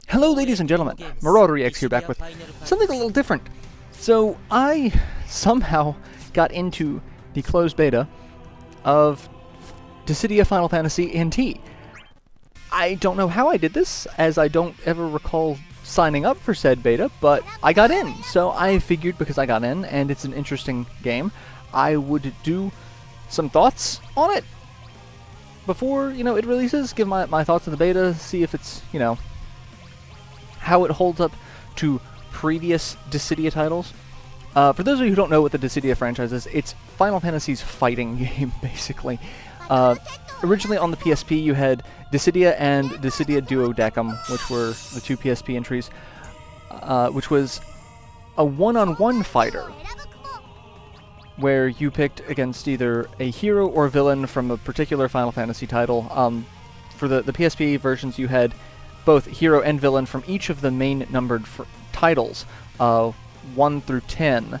Hello ladies and gentlemen, MarauderEX here back with something a little different. So I somehow got into the closed beta of Dissidia Final Fantasy NT. I don't know how I did this, as I don't ever recall signing up for said beta, but I got in. So I figured because I got in, and it's an interesting game, I would do some thoughts on it before, it releases, give my thoughts on the beta, see if it's, how it holds up to previous Dissidia titles. For those of you who don't know what the Dissidia franchise is, it's Final Fantasy's fighting game, basically. Originally on the PSP, you had Dissidia and Dissidia Duodecim, which were the two PSP entries, which was a one-on-one fighter, where you picked against either a hero or villain from a particular Final Fantasy title. For the PSP versions, you had both hero and villain from each of the main numbered titles, 1 through 10,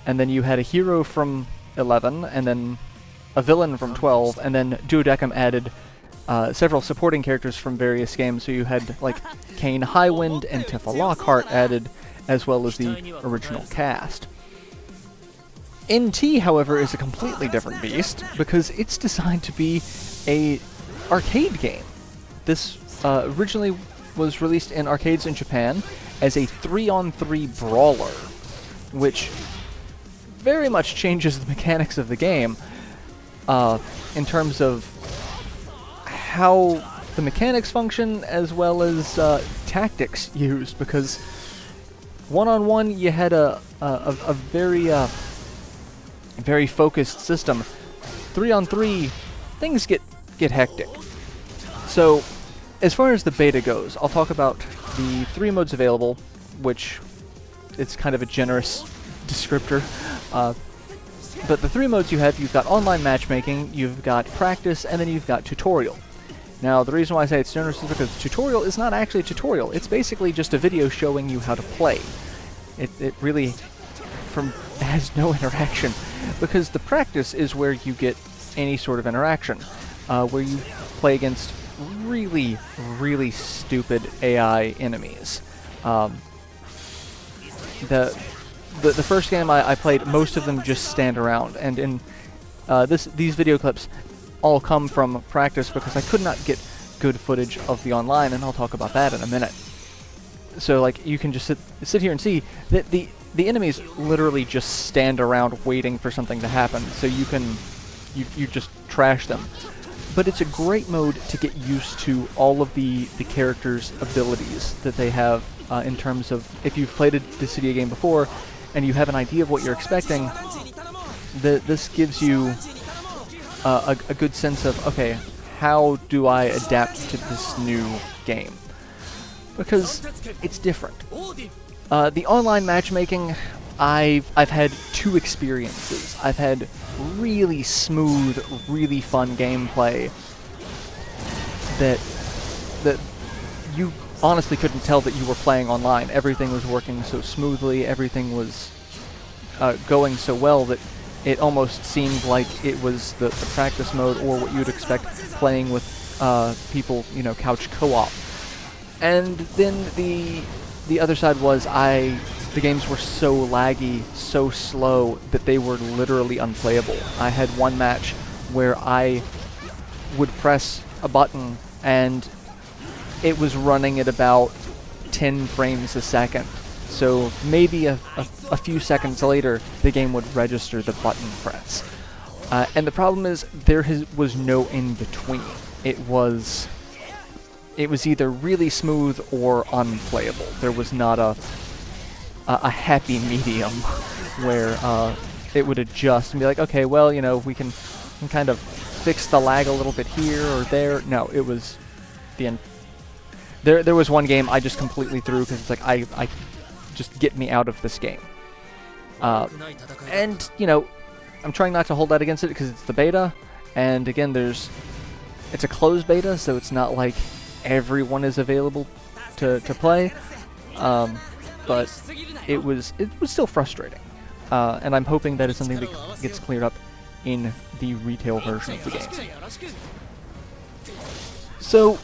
and then you had a hero from 11, and then a villain from 12, and then Duodecim added several supporting characters from various games, so you had like Kane Highwind and Tifa Lockhart added, as well as the original cast. NT, however, is a completely different beast, because it's designed to be a arcade game. This originally was released in arcades in Japan as a 3-on-3 brawler, which very much changes the mechanics of the game in terms of how the mechanics function as well as tactics used, because one-on-one you had a very focused system. 3-on-3, things get hectic. So as far as the beta goes, I'll talk about the 3 modes available, which it's kind of a generous descriptor. But the 3 modes you've got online matchmaking, you've got practice, and then you've got tutorial. Now, the reason why I say it's generous is because tutorial is not actually a tutorial. It's basically just a video showing you how to play. It really has no interaction, because the practice is where you get any sort of interaction, where you play against really, really stupid AI enemies. The first game I played, most of them just stand around, and in these video clips all come from practice because I could not get good footage of the online, and I'll talk about that in a minute. So like you can just sit here and see that the enemies literally just stand around waiting for something to happen, so you just trash them. But it's a great mode to get used to all of the characters' abilities that they have in terms of, if you've played a Dissidia game before and you have an idea of what you're expecting, this gives you a good sense of, okay, how do I adapt to this new game? Because it's different. The online matchmaking, I've had 2 experiences. I've had really smooth, really fun gameplay that you honestly couldn't tell that you were playing online. Everything was working so smoothly, everything was going so well that it almost seemed like it was the practice mode, or what you'd expect playing with people, couch co-op. And then the other side was the games were so laggy, so slow, that they were literally unplayable. I had one match where I would press a button and it was running at about 10 frames a second. So maybe a few seconds later, the game would register the button press. And the problem is, there was no in-between. It was either really smooth or unplayable. There was not a happy medium where it would adjust and be like, okay, well, we can kind of fix the lag a little bit here or there. No, it was the end. There was one game I just completely threw because it's like, I just get me out of this game. And I'm trying not to hold that against it because it's the beta, and again, it's a closed beta, so it's not like everyone is available to play. But it was still frustrating, and I'm hoping that is something that gets cleared up in the retail version of the game. So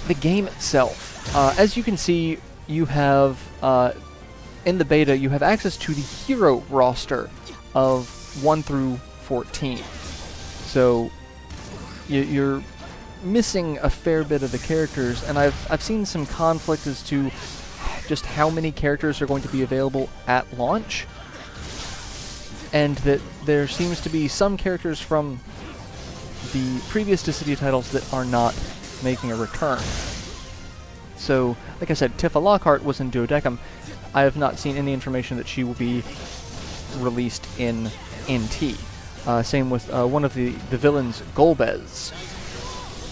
the game itself, as you can see, you have, in the beta, you have access to the hero roster of 1 through 14. So, you're missing a fair bit of the characters, and I've seen some conflict as to just how many characters are going to be available at launch, and that there seems to be some characters from the previous Dissidia titles that are not making a return. So, like I said, Tifa Lockhart was in Duodecim. I have not seen any information that she will be released in NT. Same with one of the villains, Golbez.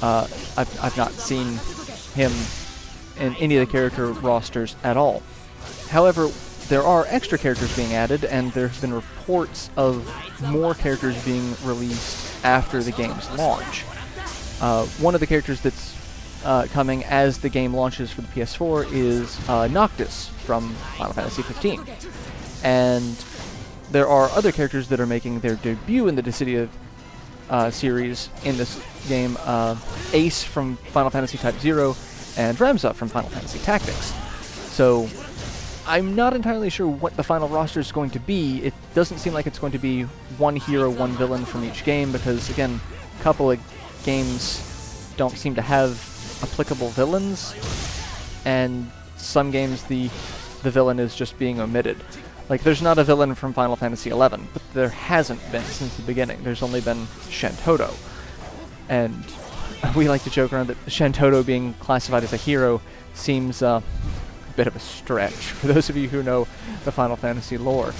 I've not seen him in any of the character rosters at all. However, there are extra characters being added, and there have been reports of more characters being released after the game's launch. One of the characters that's coming as the game launches for the PS4 is Noctis from Final Fantasy 15. And there are other characters that are making their debut in the Dissidia series in this game, Ace from Final Fantasy Type 0 and Ramza from Final Fantasy Tactics. So I'm not entirely sure what the final roster is going to be. It doesn't seem like it's going to be one hero, one villain from each game, because again, a couple of games don't seem to have applicable villains, and some games the villain is just being omitted. Like, there's not a villain from Final Fantasy XI, but there hasn't been since the beginning. There's only been Shantoto. And we like to joke around that Shantoto being classified as a hero seems a bit of a stretch, for those of you who know the Final Fantasy lore.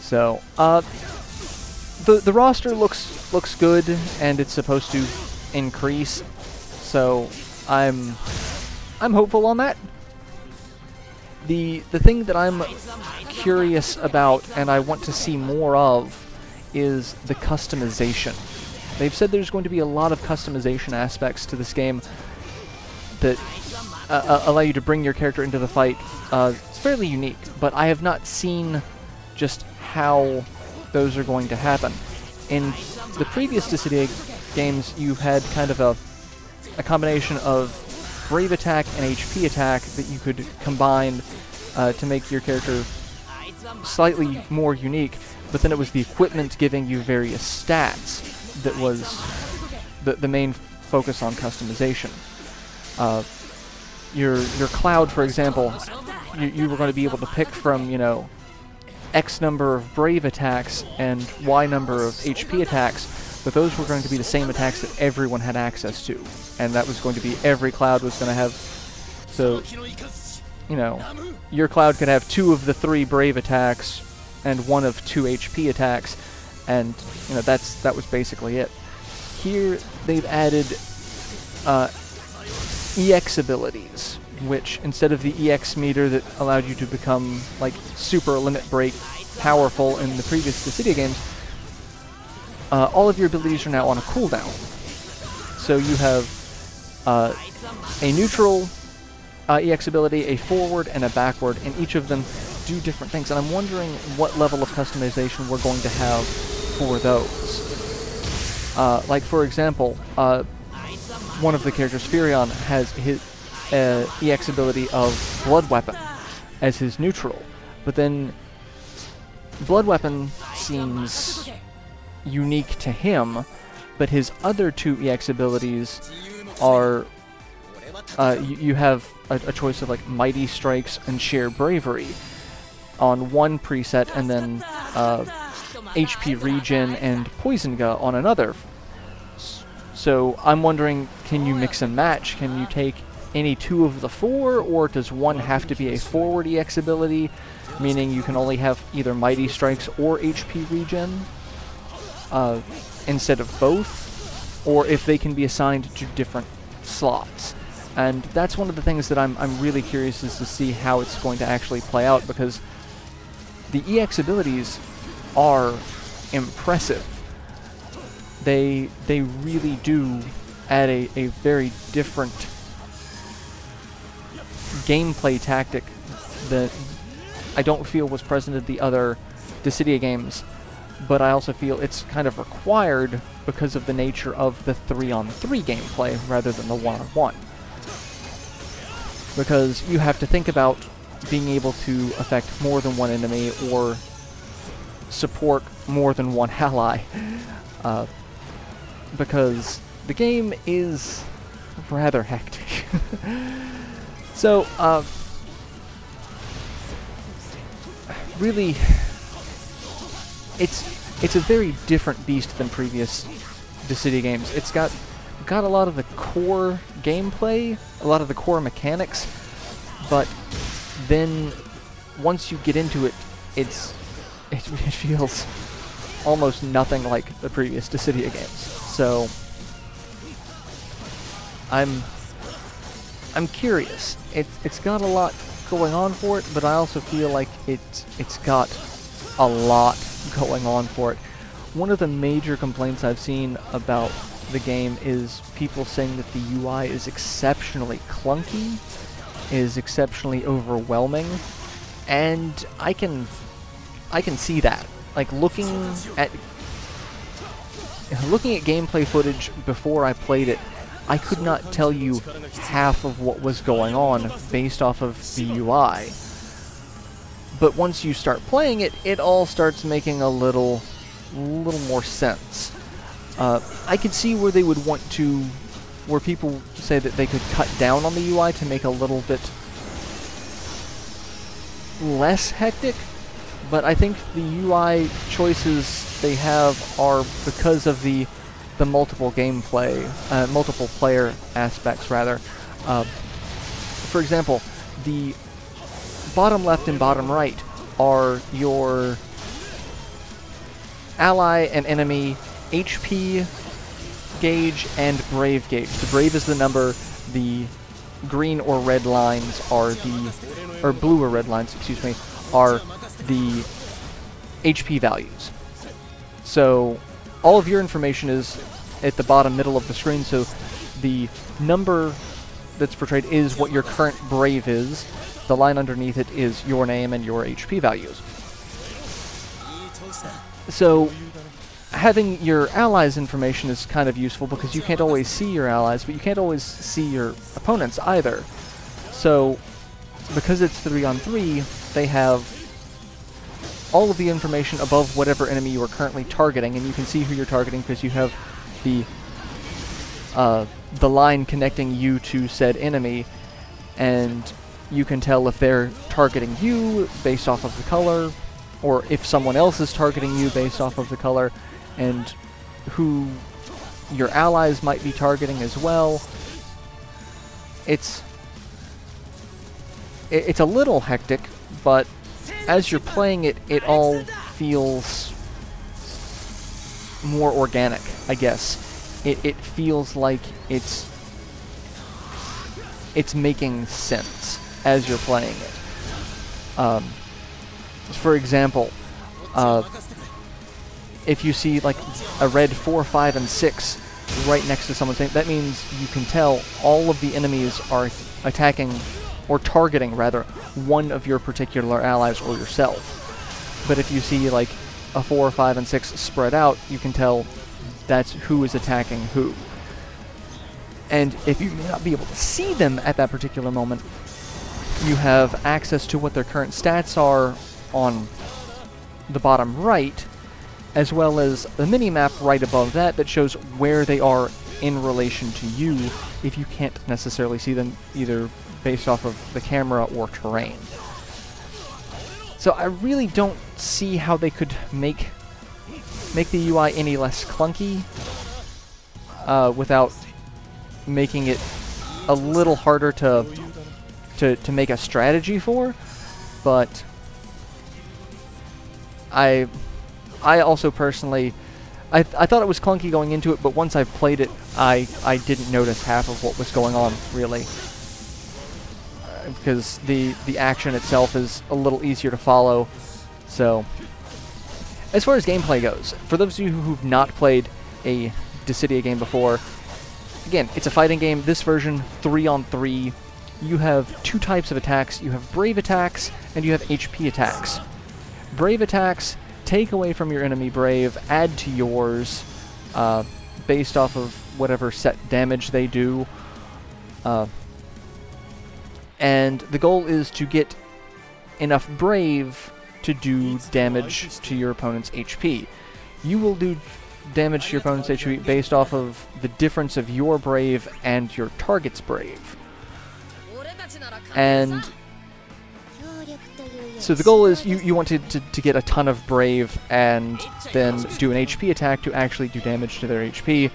So, the roster looks good, and it's supposed to increase, so I'm hopeful on that. The thing that I'm curious about, and I want to see more of, is the customization. They've said there's going to be a lot of customization aspects to this game that allow you to bring your character into the fight. It's fairly unique, but I have not seen just how those are going to happen. In the previous Dissidia games, you had kind of a combination of Brave Attack and HP Attack that you could combine to make your character slightly more unique, but then it was the equipment giving you various stats that was the main focus on customization. Your Cloud, for example, you were going to be able to pick from, you know, X number of Brave attacks and Y number of HP attacks, but those were going to be the same attacks that everyone had access to. And that was going to be, every Cloud was going to have, so, you know, your Cloud could have 2 of the 3 Brave attacks and 1 of 2 HP attacks, and, you know, that was basically it. Here, they've added EX abilities, which, instead of the EX meter that allowed you to become, like, super limit break powerful in the previous Dissidia games, all of your abilities are now on a cooldown. So you have a neutral EX ability, a forward, and a backward, and each of them do different things, and I'm wondering what level of customization we're going to have for those. Like, for example, one of the characters, Furion, has his EX ability of Blood Weapon as his neutral, but then Blood Weapon seems unique to him, but his other 2 EX abilities are, you have a choice of, like, Mighty Strikes and Sheer Bravery on one preset, and then HP Regen and Poison Gu on another. So I'm wondering, can you mix and match? Can you take any 2 of the 4, or does one have to be a forward EX ability, meaning you can only have either Mighty Strikes or HP Regen instead of both, or if they can be assigned to different slots? And that's one of the things that I'm really curious as to see how it's going to actually play out, because the EX abilities are impressive. They really do add a very different gameplay tactic that I don't feel was present in the other Dissidia games, but I also feel it's kind of required because of the nature of the 3-on-3 gameplay rather than the 1-on-1. because you have to think about being able to affect more than one enemy or support more than one ally, because the game is rather hectic. So, really, it's a very different beast than previous Dissidia games. It's got a lot of the core gameplay, a lot of the core mechanics, but then once you get into it, it feels almost nothing like the previous Dissidia games. So I'm curious. It's got a lot going on for it, but I also feel like it's got a lot going on for it. One of the major complaints I've seen about the game is people saying that the UI is exceptionally clunky, is exceptionally overwhelming, and I can see that. Like, looking at gameplay footage before I played it, I could not tell you half of what was going on based off of the UI. But once you start playing it, it all starts making a little more sense. I could see where they would want to, where people say that they could cut down on the UI to make a little bit less hectic, but I think the UI choices they have are because of the multiple gameplay, multiple player aspects rather. For example, the bottom left and bottom right are your ally and enemy HP gauge and brave gauge. The brave is the number, the green or red lines are or blue or red lines, excuse me, are the HP values. So all of your information is at the bottom middle of the screen, so the number that's portrayed is what your current brave is. The line underneath it is your name and your HP values. So having your allies' information is kind of useful because you can't always see your allies, but you can't always see your opponents either. So because it's 3-on-3, they have all of the information above whatever enemy you are currently targeting, and you can see who you're targeting because you have the line connecting you to said enemy, and you can tell if they're targeting you based off of the color, or if someone else is targeting you based off of the color, and who your allies might be targeting as well. It's a little hectic, but as you're playing it, it all feels more organic, I guess. It feels like it's making sense as you're playing it. For example, if you see like a red 4, 5, and 6 right next to someone's name, that means you can tell all of the enemies are attacking, or targeting rather, one of your particular allies or yourself. But if you see like a 4, 5, and 6 spread out, you can tell that's who is attacking who. And if you may not be able to see them at that particular moment, you have access to what their current stats are on the bottom right, as well as the mini-map right above that shows where they are in relation to you, if you can't necessarily see them either based off of the camera or terrain. So I really don't see how they could make the UI any less clunky without making it a little harder to make a strategy for. But I also personally, I thought it was clunky going into it, but once I've played it, I didn't notice half of what was going on, really. Because the action itself is a little easier to follow. So, as far as gameplay goes, for those of you who've not played a Dissidia game before, again, it's a fighting game. This version, 3-on-3. You have two types of attacks. You have brave attacks, and you have HP attacks. Brave attacks take away from your enemy brave, add to yours, based off of whatever set damage they do. And the goal is to get enough Brave to do damage to your opponent's HP. You will do damage to your opponent's HP based off of the difference of your Brave and your target's Brave. And so the goal is you want to get a ton of Brave and then do an HP attack to actually do damage to their HP.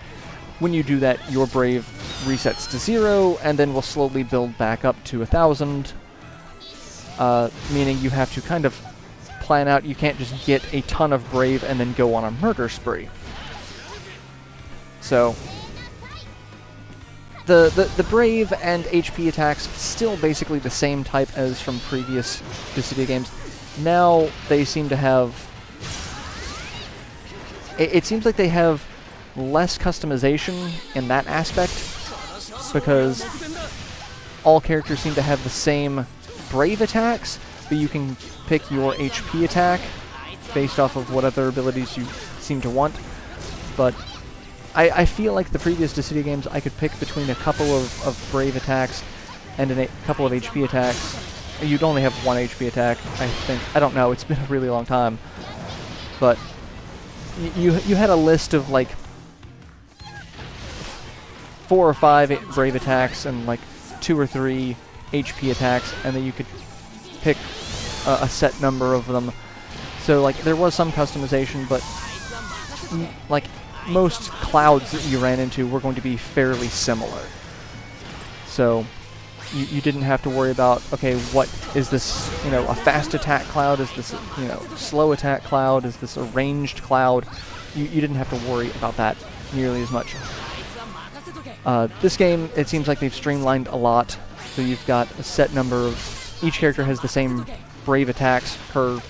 When you do that, your Brave resets to 0 and then will slowly build back up to 1,000. Meaning you have to kind of plan out, you can't just get a ton of Brave and then go on a murder spree. So, the Brave and HP attacks still basically the same type as from previous Dissidia games. Now they seem to have... It seems like they have less customization in that aspect, because all characters seem to have the same Brave attacks, but you can pick your HP attack based off of what other abilities you seem to want. But I feel like the previous Dissidia games, I could pick between a couple of Brave attacks and a couple of HP attacks. You'd only have one HP attack, I think. I don't know, it's been a really long time. But you had a list of like 4 or 5 Brave attacks and like 2 or 3 HP attacks, and then you could pick a set number of them. So like there was some customization, but like most clouds that you ran into were going to be fairly similar. So you didn't have to worry about, okay, what is this, you know, a fast attack cloud? Is this, you know, slow attack cloud? Is this a ranged cloud? You didn't have to worry about that nearly as much. This game, it seems like they've streamlined a lot. So you've got a set number of... Each character has the same Brave attacks per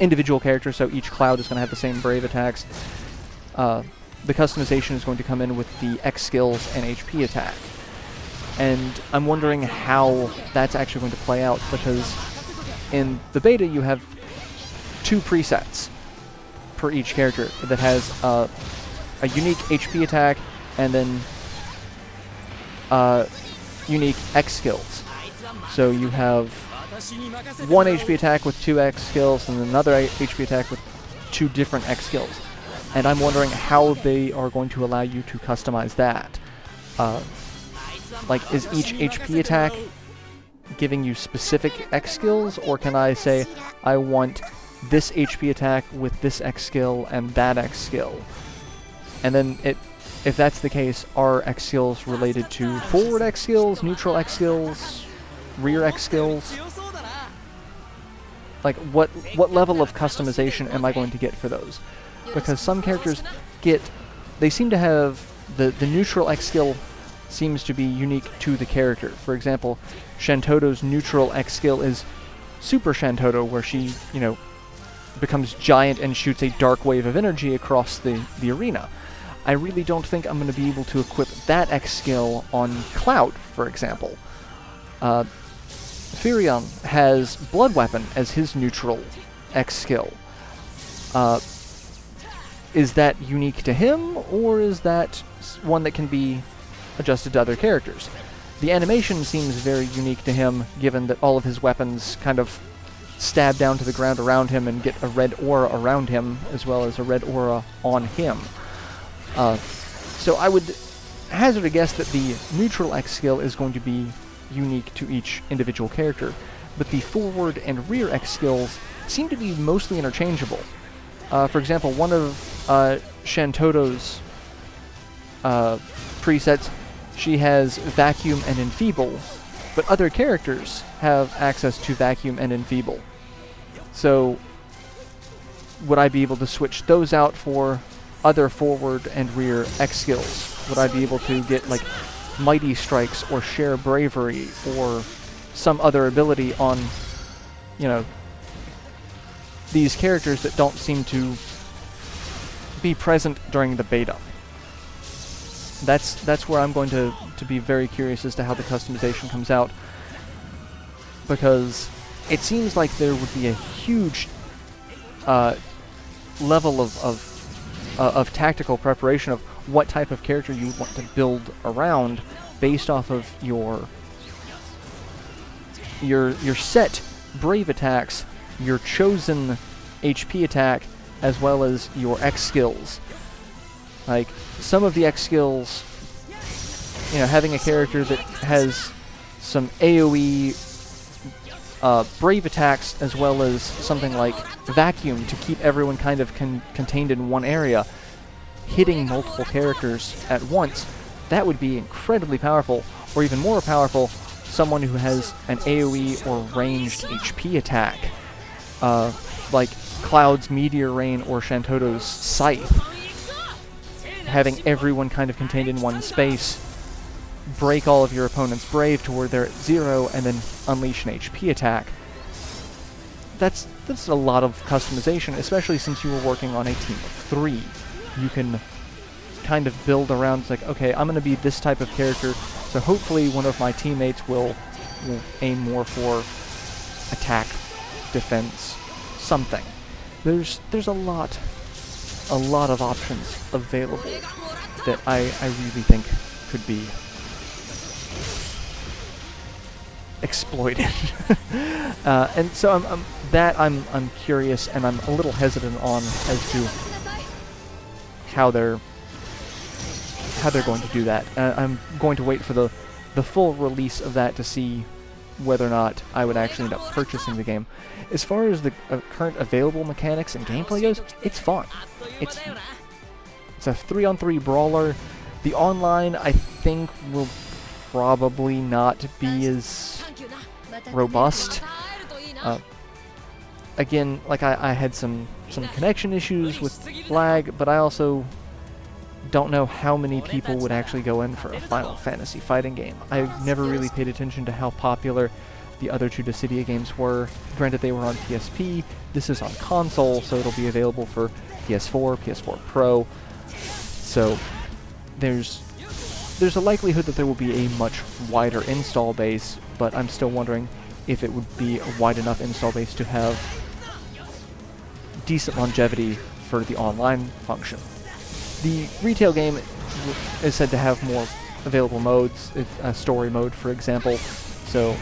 individual character, so each cloud is going to have the same Brave attacks. The customization is going to come in with the X skills and HP attack. And I'm wondering how that's actually going to play out, because in the beta you have 2 presets per each character that has a unique HP attack and then unique X skills. So you have one HP attack with 2 X skills and another HP attack with 2 different X skills. And I'm wondering how they are going to allow you to customize that. Like, is each HP attack giving you specific X skills, or can I say, I want this HP attack with this X skill and that X skill? And then, if that's the case, are X skills related to forward X skills, neutral X skills, rear X skills? Like, what level of customization am I going to get for those? Because some characters they seem to have, the neutral X skill seems to be unique to the character. For example, Shantoto's neutral X skill is Super Shantoto, where she, you know, becomes giant and shoots a dark wave of energy across the arena. I really don't think I'm going to be able to equip that X skill on Cloud, for example. Firion has Blood Weapon as his neutral X skill. Is that unique to him, or is that one that can be adjusted to other characters? The animation seems very unique to him, given that all of his weapons kind of stab down to the ground around him and get a red aura around him, as well as a red aura on him. So I would hazard a guess that the neutral X skill is going to be unique to each individual character, but the forward and rear X skills seem to be mostly interchangeable. For example, one of Shantoto's presets, she has Vacuum and Enfeeble, but other characters have access to Vacuum and Enfeeble. So, would I be able to switch those out for other forward and rear X skills? Would I be able to get, like, Mighty Strikes or Share Bravery or some other ability on, you know, these characters that don't seem to be present during the beta? That's where I'm going to be very curious as to how the customization comes out, because it seems like there would be a huge level of tactical preparation of what type of character you want to build around based off of your your set Brave attacks, your chosen HP attack, as well as your X skills. Like, some of the X skills, you know, having a character that has some AoE Brave attacks, as well as something like Vacuum to keep everyone kind of contained in one area, hitting multiple characters at once, that would be incredibly powerful. Or even more powerful, someone who has an AoE or ranged HP attack, like Cloud's Meteor Rain or Shantoto's Scythe. Having everyone kind of contained in one space, break all of your opponent's Brave to where they're at 0, and then unleash an HP attack. That's a lot of customization, especially since you were working on a team of 3. You can kind of build around, like, okay, I'm going to be this type of character, so hopefully one of my teammates will aim more for attack, defense, something. There's a lot of options available that I really think could be exploited. And so I'm curious, and I'm a little hesitant on as to how they're going to do that. I'm going to wait for the full release of that to see whether or not I would actually end up purchasing the game. As far as the current available mechanics and gameplay goes, it's fun. It's a 3-on-3 brawler. The online, I think, will probably not be as robust. Again, like I had some connection issues with lag, but I also don't know how many people would actually go in for a Final Fantasy fighting game. I've never really paid attention to how popular the other 2 Dissidia games were. Granted, they were on PSP. This is on console, so it'll be available for PS4, PS4 Pro. So there's a likelihood that there will be a much wider install base, but I'm still wondering if it would be a wide enough install base to have decent longevity for the online function. The retail game is said to have more available modes, a story mode, for example, so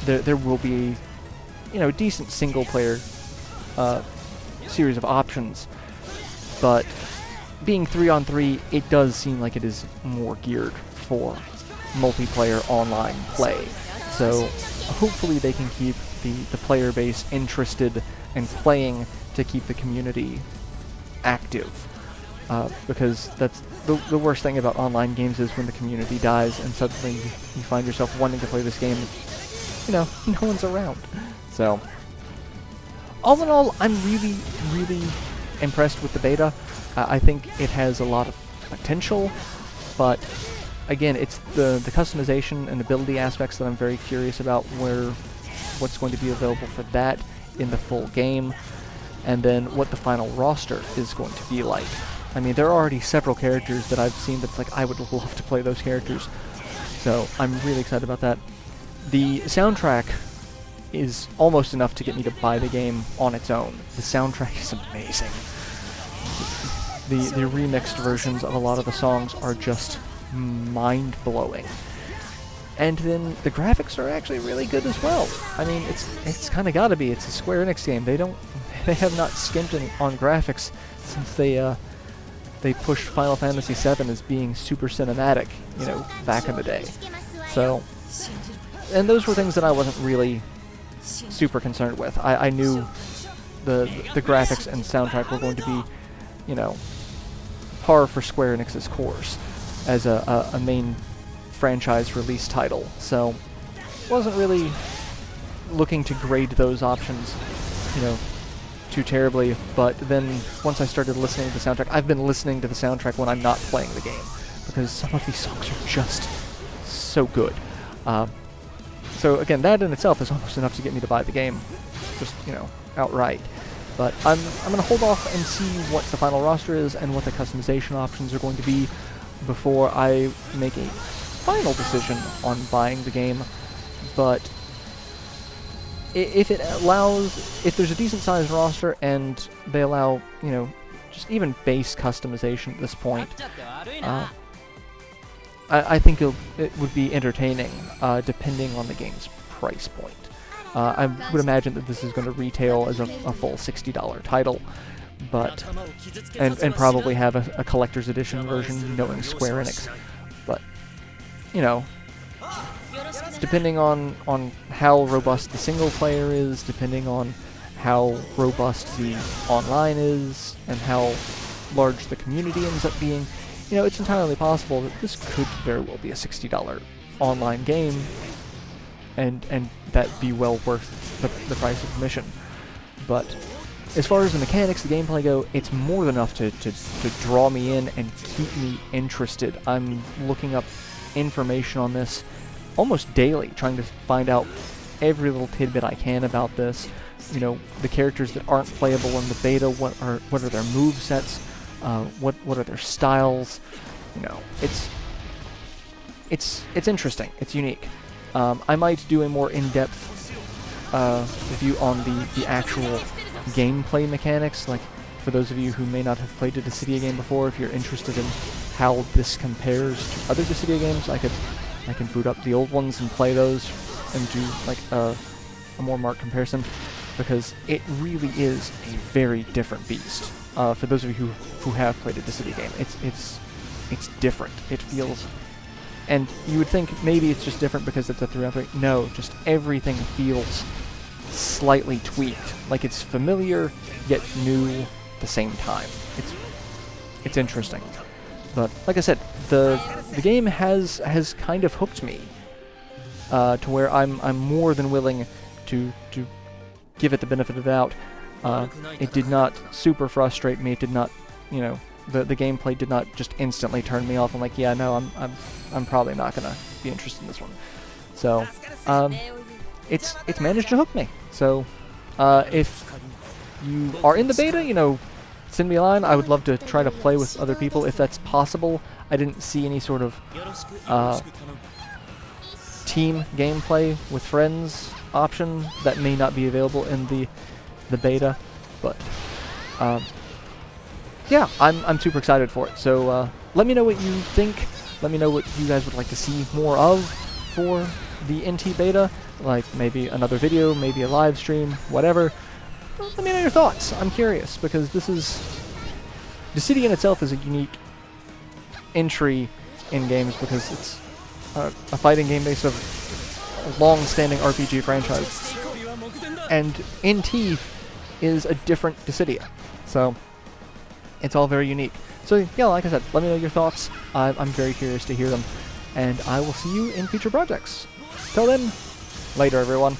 there will be, you know, decent single-player series of options, but being 3-on-3, it does seem like it is more geared for multiplayer online play. So hopefully they can keep the player base interested and playing to keep the community active. Because that's the worst thing about online games is when the community dies and suddenly you find yourself wanting to play this game, you know, no one's around. So, all in all, I'm really, really impressed with the beta. I think it has a lot of potential, but again, it's the customization and ability aspects that I'm very curious about, what's going to be available for that in the full game, and then what the final roster is going to be like. I mean, there are already several characters that I've seen that's like, I would love to play those characters. So, I'm really excited about that. The soundtrack is almost enough to get me to buy the game on its own. The soundtrack is amazing. The remixed versions of a lot of the songs are just mind-blowing. And then the graphics are actually really good as well. I mean, it's kind of gotta be. It's a Square-Enix game. They have not skimped on graphics since they pushed Final Fantasy VII as being super cinematic, you know, back in the day. So, and those were things that I wasn't really super concerned with. I knew the graphics and soundtrack were going to be, you know, par for Square Enix's course as a main franchise release title. So, wasn't really looking to grade those options, you know, too terribly. But then once I started listening to the soundtrack, I've been listening to the soundtrack when I'm not playing the game, because some of these songs are just so good. So again, that in itself is almost enough to get me to buy the game, just, you know, outright. But I'm going to hold off and see what the final roster is and what the customization options are going to be before I make a final decision on buying the game. But if there's a decent sized roster and they allow, you know, just even base customization at this point, I think it would be entertaining, depending on the game's price point. I would imagine that this is going to retail as a full $60 title, but and probably have a collector's edition version, knowing Square-Enix. But you know, depending on how robust the single player is, depending on how robust the online is, and how large the community ends up being, you know, it's entirely possible that this could very well be a $60 online game, and that be well worth the price of admission. But as far as the mechanics, the gameplay go, it's more than enough to draw me in and keep me interested. I'm looking up information on this almost daily, trying to find out every little tidbit I can about this. You know, the characters that aren't playable in the beta, what are their move sets, what are their styles. You know, it's interesting, it's unique. I might do a more in-depth review on the actual gameplay mechanics. Like, for those of you who may not have played a Dissidia game before, if you're interested in how this compares to other Dissidia games, I can boot up the old ones and play those and do like a more marked comparison, because it really is a very different beast. For those of you who have played a Dissidia game, it's different. It feels, and you would think maybe it's just different because it's a 3-on-3. No, just everything feels slightly tweaked. Like, it's familiar yet new at the same time. It's interesting. But like I said, the game has kind of hooked me to where I'm more than willing to give it the benefit of the doubt. It did not super frustrate me. It did not, you know, the gameplay did not just instantly turn me off. I'm like, yeah, no, I'm probably not gonna be interested in this one. So it's managed to hook me. So if you are in the beta, you know, send me a line. I would love to try to play with other people if that's possible. I didn't see any sort of team gameplay with friends option. That may not be available in the beta, but yeah, I'm super excited for it. So let me know what you think. Let me know what you guys would like to see more of for the NT beta, like maybe another video, maybe a live stream, whatever. Let me know your thoughts. I'm curious, because this is... Dissidia in itself is a unique entry in games, because it's a fighting game based on a long-standing RPG franchise. And NT is a different Dissidia. So, it's all very unique. So, yeah, like I said, let me know your thoughts. I'm very curious to hear them. And I will see you in future projects. Till then, later everyone.